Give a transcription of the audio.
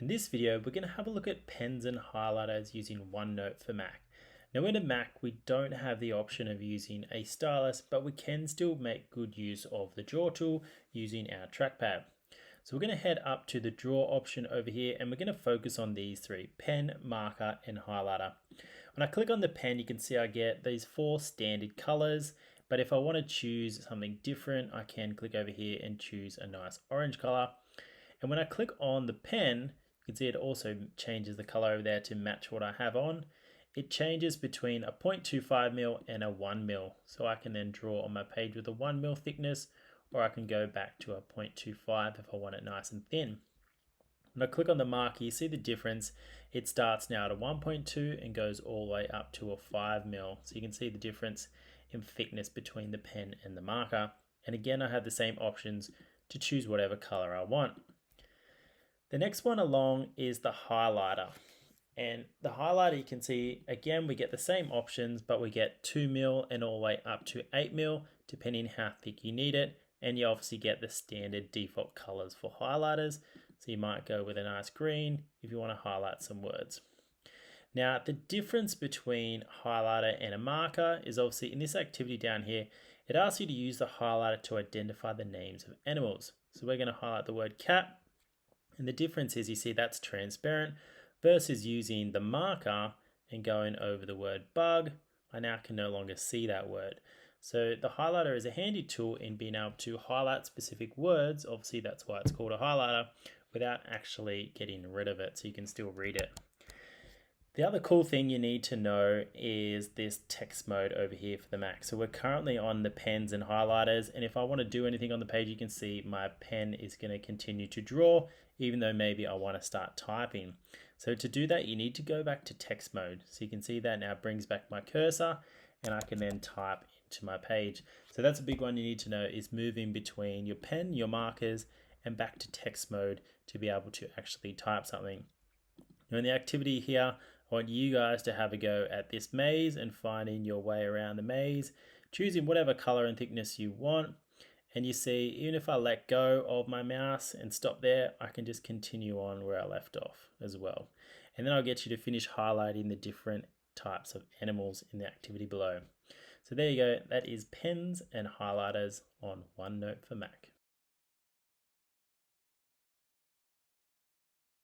In this video, we're going to have a look at pens and highlighters using OneNote for Mac. Now in a Mac, we don't have the option of using a stylus, but we can still make good use of the draw tool using our trackpad. So we're going to head up to the draw option over here and we're going to focus on these three: pen, marker, and highlighter. When I click on the pen, you can see I get these four standard colors, but if I want to choose something different, I can click over here and choose a nice orange color. And when I click on the pen, you can see it also changes the color over there to match what I have on. It changes between a 0.25mm and a 1mm. So I can then draw on my page with a 1mm thickness, or I can go back to a 0.25 if I want it nice and thin. When I click on the marker, you see the difference. It starts now at a 1.2 and goes all the way up to a 5mm. So you can see the difference in thickness between the pen and the marker. And again, I have the same options to choose whatever color I want. The next one along is the highlighter. And the highlighter, you can see, again, we get the same options, but we get 2mm and all the way up to 8mm, depending how thick you need it. And you obviously get the standard default colors for highlighters. So you might go with a nice green if you want to highlight some words. Now, the difference between highlighter and a marker is obviously in this activity down here, it asks you to use the highlighter to identify the names of animals. So we're going to highlight the word cat. And the difference is, you see, that's transparent versus using the marker and going over the word bug. I now can no longer see that word. So the highlighter is a handy tool in being able to highlight specific words. Obviously, that's why it's called a highlighter, without actually getting rid of it, so you can still read it. The other cool thing you need to know is this text mode over here for the Mac. So we're currently on the pens and highlighters, and if I want to do anything on the page, you can see my pen is going to continue to draw, even though maybe I want to start typing. So to do that, you need to go back to text mode. So you can see that now brings back my cursor, and I can then type into my page. So that's a big one you need to know, is moving between your pen, your markers, and back to text mode to be able to actually type something. Now in the activity here, I want you guys to have a go at this maze and finding your way around the maze, choosing whatever color and thickness you want. And you see, even if I let go of my mouse and stop there, I can just continue on where I left off as well. And then I'll get you to finish highlighting the different types of animals in the activity below. So there you go, that is pens and highlighters on OneNote for Mac.